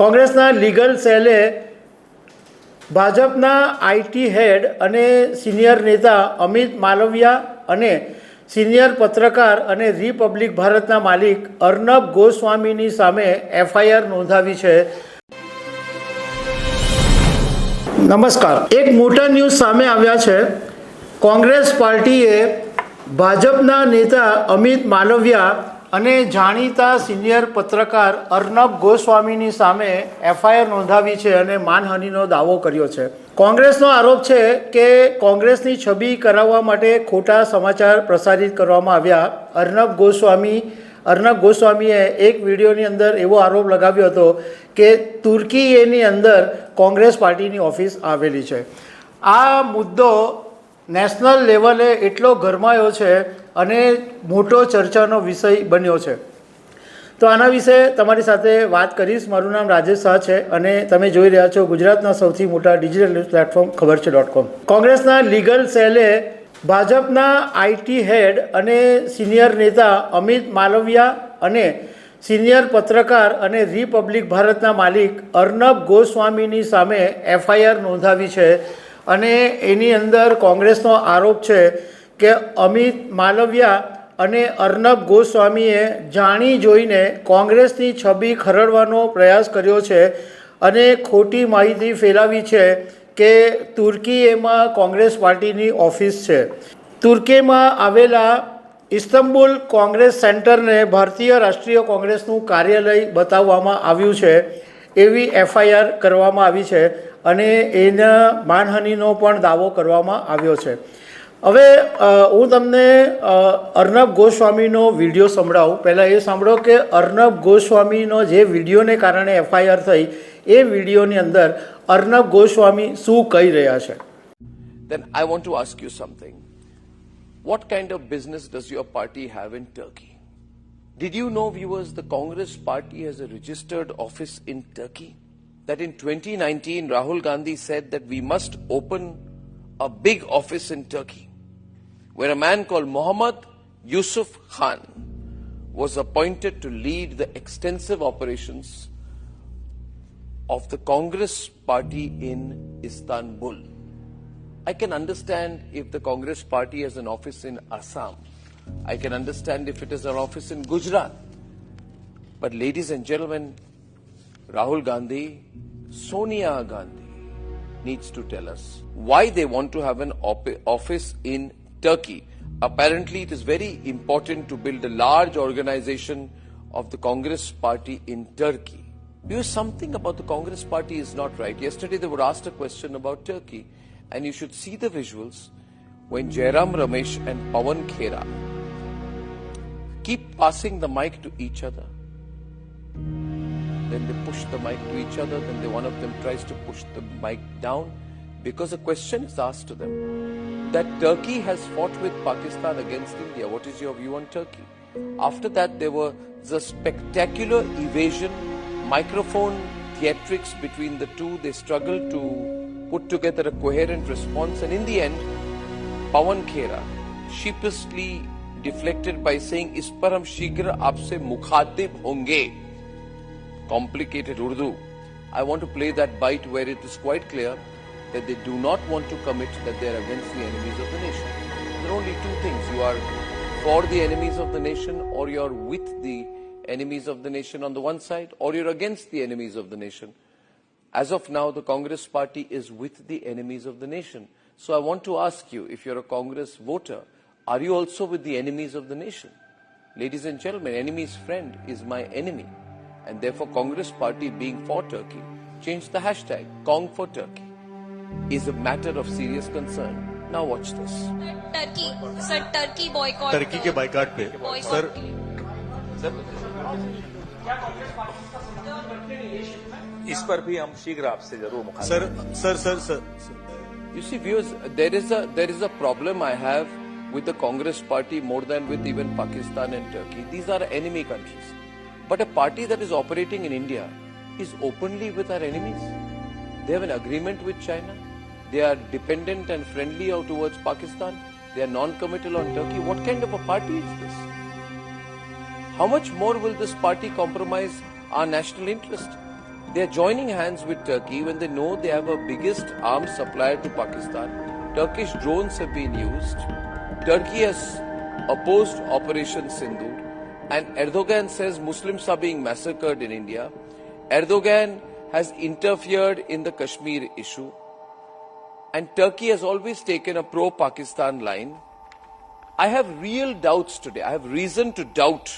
કોંગ્રેસના લીગલ સેલે ભાજપના આઈટી હેડ અને સિનિયર નેતા અમિત માલવિયા અને સિનિયર પત્રકાર અને રિપબ્લિક ભારતના માલિક અર્નબ ગોસ્વામીની સામે એફઆઈઆર નોંધાવી છે. નમસ્કાર. એક મોટા ન્યૂઝ સામે આવ્યા છે. કોંગ્રેસ પાર્ટીએ ભાજપના નેતા અમિત માલવિયા અને જાણીતા સિનિયર પત્રકાર અર્નબ ગોસ્વામીની સામે એફઆઈઆર નોંધાવી છે અને માનહાનિનો દાવો કર્યો છે. કોંગ્રેસનો આરોપ છે કે કોંગ્રેસની છબી કરાવવા માટે ખોટા સમાચાર પ્રસારિત કરવામાં આવ્યા. અર્નબ ગોસ્વામીએ એક વિડીયોની અંદર એવો આરોપ લગાવ્યો હતો કે તુર્કીની અંદર કોંગ્રેસ પાર્ટીની ઓફિસ આવેલી છે. આ મુદ્દો નેશનલ લેવલે એટલો ગરમાયો છે અને મોટો ચર્ચાનો વિષય બન્યો છે. તો આના વિશે તમારી સાથે વાત કરીશ. મારું નામ રાજેશ શાહ છે અને તમે જોઈ રહ્યા છો ગુજરાતના સૌથી મોટા ડિજિટલ ન્યૂઝ પ્લેટફોર્મ ખબરછે.com. કોંગ્રેસના લીગલ સેલે ભાજપના આઈટી હેડ અને સિનિયર નેતા અમિત માલવિયા અને સિનિયર પત્રકાર અને રિપબ્લિક ભારતના માલિક અર્નબ ગોસ્વામીની સામે એફઆઈઆર નોંધાવી છે અને એની અંદર કોંગ્રેસનો આરોપ છે કે અમિત માલવિયા અને અર્નબ ગોસ્વામીએ જાણી જોઈને કોંગ્રેસની છબી ખરડવાનો પ્રયાસ કર્યો છે અને ખોટી માહિતી ફેલાવી છે કે તુર્કીમાં કોંગ્રેસ પાર્ટીની ઓફિસ છે. તુર્કીમાં આવેલા ઇસ્તંબુલ કોંગ્રેસ સેન્ટરને ભારતીય રાષ્ટ્રીય કોંગ્રેસનું કાર્યાલય બતાવવામાં આવ્યું છે એવી એફઆઈઆર કરવામાં આવી છે અને એના માનહાનિનો પણ દાવો કરવામાં આવ્યો છે. હવે હું તમને અર્નબ ગોસ્વામીનો વિડીયો સંભળાવું. પહેલાં એ સાંભળો કે અર્નબ ગોસ્વામીનો જે વિડીયોને કારણે એફઆઈઆર થઈ એ વિડીયોની અંદર અર્નબ ગોસ્વામી શું કહી રહ્યા છે. Then I want to ask you something. What kind of business does your party have in Turkey? Did you know, viewers, the Congress party has a registered office in Turkey? That in 2019, Rahul Gandhi said that we must open a big office in Turkey, where a man called Mohammad Yusuf Khan was appointed to lead the extensive operations of the Congress party in Istanbul. I can understand if the Congress party has an office in Assam. I can understand if it is an office in Gujarat. But ladies and gentlemen, Rahul Gandhi, Sonia Gandhi needs to tell us why they want to have an office in Turkey. Apparently, it is very important to build a large organization of the Congress party in Turkey. Because something about the Congress party is not right. Yesterday, they were asked a question about Turkey, and you should see the visuals when Jairam Ramesh and Pawan Khera keep passing the mic to each other. Then they push the mic to each other, then one of them tries to push the mic down because a question is asked to them that Turkey has fought with Pakistan against India. What is your view on Turkey? After that, there was a spectacular evasion, microphone theatrics between the two. They struggled to put together a coherent response, and in the end, Pawan Khera sheepishly deflected by saying, "Is par hum shigra aapse mukhatib honge." Complicated Urdu. I want to play that bite where it is quite clear that they do not want to commit that they are against the enemies of the nation. There are only two things. You are for the enemies of the nation, or you are with the enemies of the nation on the one side, or you are against the enemies of the nation. As of now, the Congress party is with the enemies of the nation. So I want to ask you, if you're a Congress voter, are you also with the enemies of the nation? Ladies and gentlemen, enemy's friend is my enemy. And therefore, Congress party being for Turkey, change the hashtag Kong for Turkey, is a matter of serious concern. Now watch this. Turkey boycott. Turkey के boycott पे sir इस पर भी हम शीघ्र आपसे जरूर मुखातिब sir sir sir sir You see, viewers, there is a problem I have with the Congress party more than with even Pakistan and Turkey. These are enemy countries. But a party that is operating in India is openly with our enemies. They have an agreement with China. They are dependent and friendly towards Pakistan. They are non-committal on Turkey. What kind of a party is this? How much more will this party compromise our national interest? They are joining hands with Turkey when they know they have a biggest arms supplier to Pakistan. Turkish drones have been used. Turkey has opposed Operation Sindoor. And Erdogan says Muslims are being massacred in India. Erdogan has interfered in the Kashmir issue. And Turkey has always taken a pro-Pakistan line. I have real doubts today. I have reason to doubt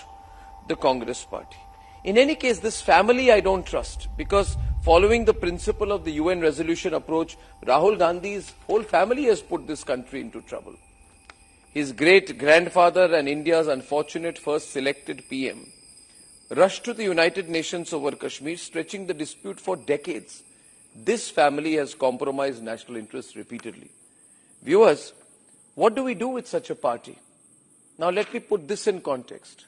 the Congress party. In any case, this family I don't trust because following the principle of the UN resolution approach, Rahul Gandhi's whole family has put this country into trouble. His great-grandfather and India's unfortunate first selected PM rushed to the United Nations over Kashmir, stretching the dispute for decades. This family has compromised national interests repeatedly. Viewers, what do we do with such a party? Now let me put this in context.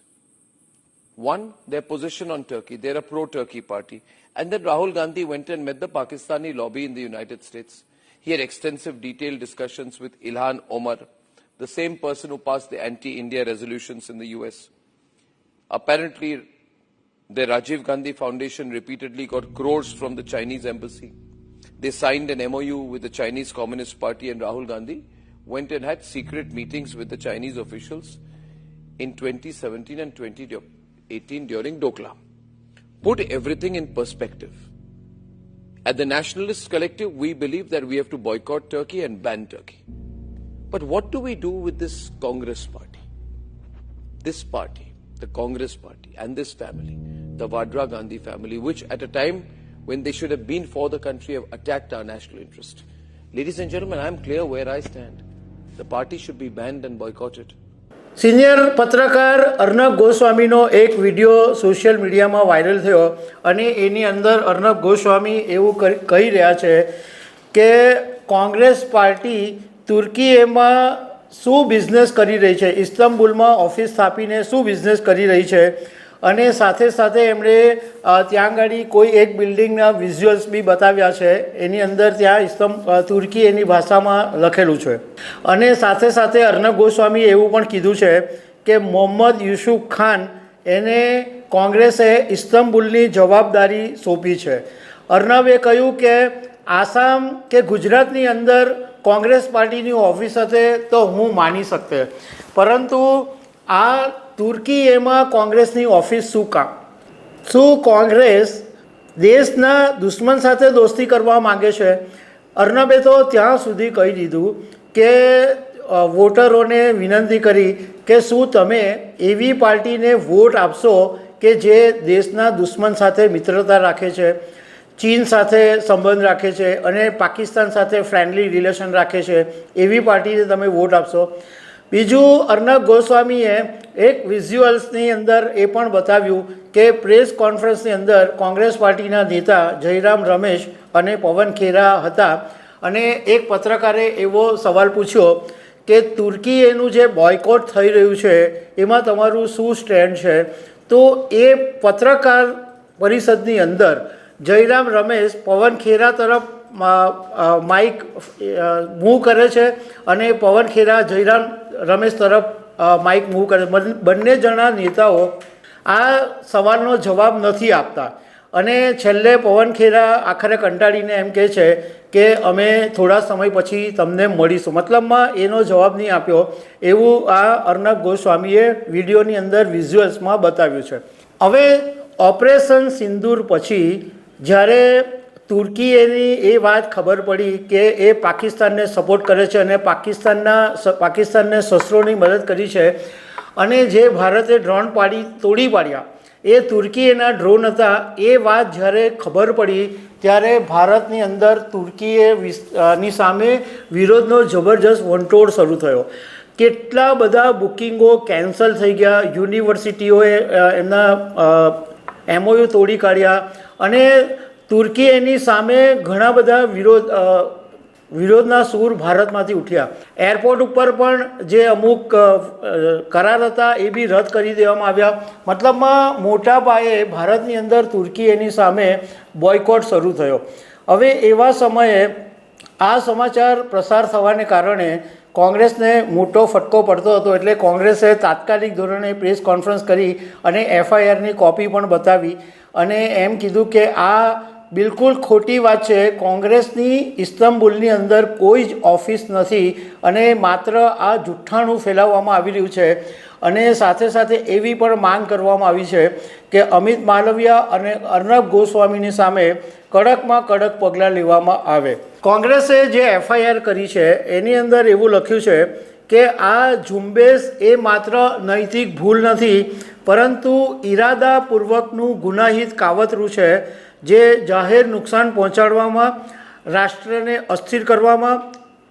One, their position on Turkey. They're a pro-Turkey party. And then Rahul Gandhi went and met the Pakistani lobby in the United States. He had extensive detailed discussions with Ilhan Omar, the same person who passed the anti-India resolutions in the US. Apparently, the Rajiv Gandhi Foundation repeatedly got crores from the Chinese embassy. They signed an MOU with the Chinese Communist Party, and Rahul Gandhi went and had secret meetings with the Chinese officials in 2017 and 2018 during Doklam. Put everything in perspective. At the Nationalist Collective, we believe that we have to boycott Turkey and ban Turkey. But what do we do with this Congress party? This party, the Congress party, and this family, the Vadra Gandhi family, which at a time when they should have been for the country have attacked our national interest. Ladies and gentlemen, I am clear where I stand. The party should be banned and boycotted. Senior પત્રકાર અર્નબ ગોસ્વામીનો એક video social મીડિયામાં viral થયો અને એની અંદર અર્નબ ગોસ્વામી એવું કહી રહ્યા છે કે કોંગ્રેસ પાર્ટી તુર્કીમાં શું બિઝનેસ કરી રહી છે, ઇસ્તંબુલમાં ઓફિસ સ્થાપીને શું બિઝનેસ કરી રહી છે અને સાથે સાથે એમણે ત્યાં આગળ કોઈ એક બિલ્ડિંગના વિઝ્યુઅલ્સ બી બતાવ્યા છે. એની અંદર ત્યાં તુર્કી એની ભાષામાં લખેલું છે. અને સાથે સાથે અર્નબ ગોસ્વામીએ એવું પણ કીધું છે કે મોહમ્મદ યુસુફ ખાન એને કોંગ્રેસે ઇસ્તંબુલની જવાબદારી સોંપી છે. અર્નબે કહ્યું કે આસામ કે ગુજરાતની અંદર કોંગ્રેસ પાર્ટીની ઓફિસ હશે તો હું માની શકતે, પરંતુ આ તુર્કીએમાં કોંગ્રેસની ઓફિસ શું કામ? શું કોંગ્રેસ દેશના દુશ્મન સાથે દોસ્તી કરવા માગે છે? અર્નબે તો ત્યાં સુધી કહી દીધું કે વોટરોને વિનંતી કરી કે શું તમે એવી પાર્ટીને વોટ આપશો કે જે દેશના દુશ્મન સાથે મિત્રતા રાખે છે, ચીન સાથે સંબંધ રાખે છે અને પાકિસ્તાન સાથે ફ્રેન્ડલી રિલેશન રાખે છે, એવી પાર્ટીને તમે વોટ આપશો? બીજું, અર્નબ ગોસ્વામીએ એક વિઝ્યુઅલ્સની અંદર એ પણ બતાવ્યું કે પ્રેસ કોન્ફરન્સની અંદર કોંગ્રેસ પાર્ટીના નેતા જયરામ રમેશ અને પવન ખેરા હતા અને એક પત્રકારે એવો સવાલ પૂછ્યો કે તુર્કીએનું જે બોયકોટ થઈ રહ્યું છે એમાં તમારું શું સ્ટેન્ડ છે? તો એ પત્રકાર પરિષદની અંદર જયરામ રમેશ પવન ખેરા તરફ માઇક મૂવ કરે છે અને પવન ખેરા જયરામ રમેશ તરફ માઇક મૂવ કરે. બંને જણા નેતાઓ આ સવાલનો જવાબ નથી આપતા અને છેલ્લે પવન ખેરા આખરે કંટાળીને એમ કહે છે કે અમે થોડા સમય પછી તમને મળીશું. મતલબમાં એનો જવાબ નહીં આપ્યો એવું આ અર્નબ ગોસ્વામીએ વિડીયોની અંદર વિઝ્યુઅલ્સમાં બતાવ્યું છે. હવે ઓપરેશન સિંદૂર પછી જ્યારે તુર્કીએની એ વાત ખબર પડી કે એ પાકિસ્તાનને સપોર્ટ કરે છે અને પાકિસ્તાનને શસ્ત્રોની મદદ કરી છે અને જે ભારતે ડ્રોન તોડી પાડ્યા એ તુર્કીએના ડ્રોન હતા, એ વાત જ્યારે ખબર પડી ત્યારે ભારતની અંદર તુર્કીની સામે વિરોધનો જબરજસ્ત વંટોળ શરૂ થયો. કેટલા બધા બુકિંગો કેન્સલ થઈ ગયા, યુનિવર્સિટીઓએ એમના MOU તોડી કાઢ્યા અને તુર્કીએની સામે ઘણા બધા વિરોધના સૂર ભારતમાંથી ઉઠ્યા. એરપોર્ટ ઉપર પણ જે અમુક કરાર હતા એ બી રદ કરી દેવામાં આવ્યા. મતલબમાં મોટા પાયે ભારતની અંદર તુર્કીએની સામે બોયકોટ શરૂ થયો. હવે એવા સમયે આ સમાચાર પ્રસાર થવાને કારણે કોંગ્રેસને મોટો ફટકો પડતો હતો, એટલે કોંગ્રેસે તાત્કાલિક ધોરણે પ્રેસ કોન્ફરન્સ કરી અને FIRની કોપી પણ બતાવી અને એમ કીધું કે આ બિલકુલ ખોટી વાત છે. કોંગ્રેસની ઇસ્તંબુલની અંદર કોઈ જ ઓફિસ નથી અને માત્ર આ જુઠ્ઠાણું ફેલાવવામાં આવી રહ્યું છે. અને સાથે સાથે એવી પણ માંગ કરવામાં આવી છે કે અમિત માલવિયા અને અર્નબ ગોસ્વામીની સામે કડકમાં કડક પગલાં લેવામાં આવે. કોંગ્રેસે જે એફઆઈઆર કરી છે એની અંદર એવું લખ્યું છે કે આ ઝુંબેશ એ માત્ર નૈતિક ભૂલ નથી, પરંતુ ઈરાદાપૂર્વકનું ગુનાહિત કાવતરું છે, જે જાહેર નુકસાન પહોંચાડવામાં, રાષ્ટ્રને અસ્થિર કરવામાં,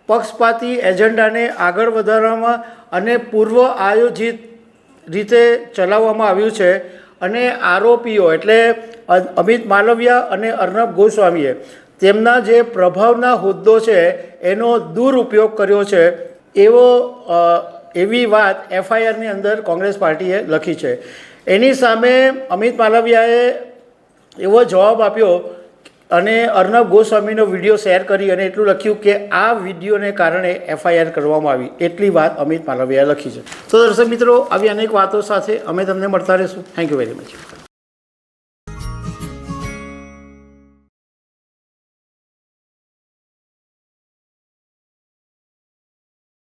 પક્ષપાતી એજન્ડાને આગળ વધારવામાં અને પૂર્વ આયોજિત રીતે ચલાવવામાં આવ્યું છે. અને આરોપીઓ એટલે અમિત માલવિયા અને અર્નબ ગોસ્વામીએ તેમના જે પ્રભાવના હોદ્દો છે એનો દુરુપયોગ કર્યો છે એવી વાત એફઆઈઆરની અંદર કોંગ્રેસ પાર્ટીએ લખી છે. એની સામે અમિત માલવિયાએ એવો જવાબ આપ્યો અને અર્નબ ગોસ્વામીનો વિડીયો શેર કરી અને એટલું લખ્યું કે આ વિડીયોને કારણે એફઆઈઆર કરવામાં આવી. એટલી વાત અમિત માલવિયાએ લખી છે. તો દર્શક મિત્રો, આવી અનેક વાતો સાથે અમે તમને મળતા રહીશું. Thank you very much.